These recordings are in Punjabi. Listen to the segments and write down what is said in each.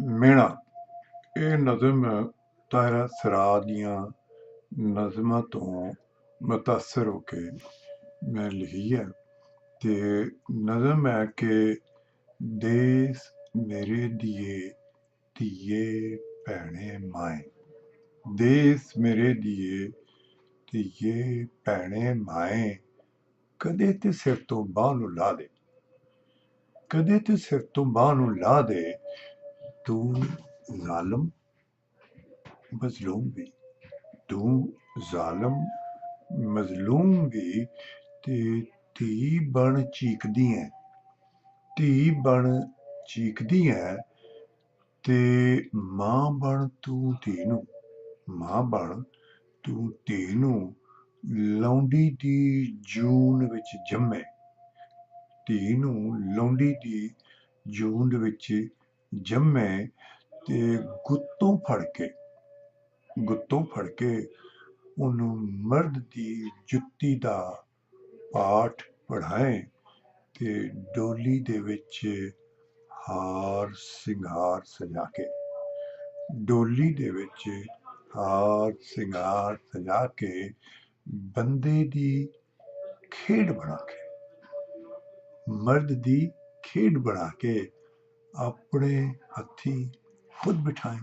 مہنا ਇਹ ਨਜ਼ਮ طاہر ਸਰਾ ਦੀਆਂ ਨਜ਼ਮਾਂ ਤੋਂ متاثر ਹੋ ਕੇ ਮੈਂ ਲਿਖੀ ਹੈ ਤੇ ਨਜ਼ਮ ਹੈ ਕਿ ਦੇਸ ਮੇਰੇ ਦੀਏ ਧੀਏ ਭੈਣੇ ਮਾਏ। ਦੇਸ ਮੇਰੇ ਦੀਏ ਧੀਏ ਭੈਣੇ ਮਾਏ, ਕਦੇ ਤੇ ਸਿਰ ਤੋਂ ਬਾਂਹ ਨੂੰ ਲਾ ਦੇ, ਕਦੇ ਤੇ ਸਿਰ ਤੋਂ ਬਾਂਹ ਨੂੰ ਲਾ ਦੇ। ਤੂੰ ਜ਼ਾਲਮ ਮਜ਼ਲੂਮ ਵੀ, ਤੂੰ ਜ਼ਾਲਮ ਮਜ਼ਲੂਮ ਵੀ, ਤੇ ਧੀ ਬਣ ਚੀਕਦੀ ਹੈ, ਧੀ ਬਣ ਚੀਕਦੀ ਹੈ, ਤੇ ਮਾਂ ਬਣ ਤੂੰ ਧੀ ਨੂੰ, ਮਾਂ ਬਣ ਤੂੰ ਧੀ ਨੂੰ ਲੌਂਡੀ ਦੀ ਜੂਨ ਵਿੱਚ ਜੰਮੇ, ਧੀ ਨੂੰ ਲੌਂਡੀ ਦੀ ਜੂਨ ਵਿੱਚ ਜੰਮੇ, ਤੇ ਗੁੱਤੋਂ ਫੜ ਕੇ ਉਹਨੂੰ ਮਰਦ ਦੀ ਜੁੱਤੀ ਦਾ ਪਾਠ ਪੜ੍ਹਾਏ, ਤੇ ਡੋਲੀ ਦੇ ਵਿੱਚ ਹਾਰ ਸਿੰਗਾਰ ਸਜਾ ਕੇ, ਡੋਲੀ ਦੇ ਵਿੱਚ ਹਾਰ ਸਿੰਗਾਰ ਸਜਾ ਕੇ, ਬੰਦੇ ਦੀ ਖੇਡ ਬਣਾ ਕੇ, ਮਰਦ ਦੀ ਖੇਡ ਬਣਾ ਕੇ, ਆਪਣੇ ਹੱਥੀਂ ਖੁਦ ਬਿਠਾਏ,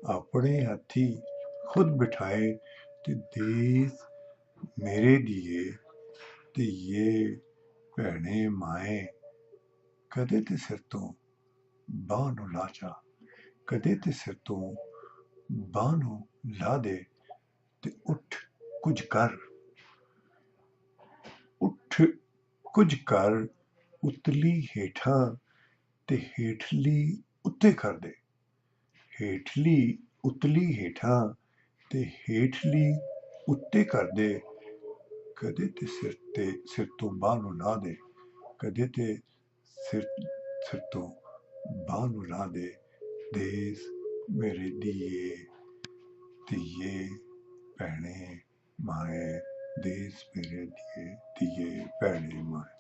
ਆਪਣੇ ਹੱਥੀਂ ਖੁਦ ਬਿਠਾਏ, ਤੇ ਦੇਸ ਮੇਰੇ ਦੀਏ ਧੀਏ ਭੈਣੇ ਮਾਏ, ਕਦੇ ਤੇ ਸਿਰ ਤੋਂ ਬਾਂਹ ਨੂੰ ਲਾ ਜਾ, ਕਦੇ ਤੇ ਸਿਰ ਤੋਂ ਬਾਂਹ ਨੂੰ ਲਾ ਦੇ, ਤੇ ਉੱਠ ਕੁਝ ਕਰ, ਉੱਠ ਕੁਝ ਕਰ, ਉਤਲੀ ਹੇਠਾਂ ਤੇ ਹੇਠਲੀ ਉੱਤੇ ਕਰ ਦੇ, ਹੇਠਲੀ ਉਤਲੀ ਹੇਠਾਂ ਤੇ ਹੇਠਲੀ ਉੱਤੇ ਕਰ ਦੇ, ਕਦੇ ਤੇ ਸਿਰ ਤੋਂ ਬਾਂਹ ਨੂੰ ਲਾ ਦੇ, ਕਦੇ ਤੇ ਸਿਰ ਤੋਂ ਬਾਂਹ ਨੂੰ ਲਾ ਦੇ। ਦੇਸ ਮੇਰੇ ਦੀਏ ਧੀਏ ਭੈਣੇ ਮਾਏ, ਦੇਸ ਮੇਰੇ ਦੀਏ ਧੀਏ ਭੈਣੇ ਮਾਏ।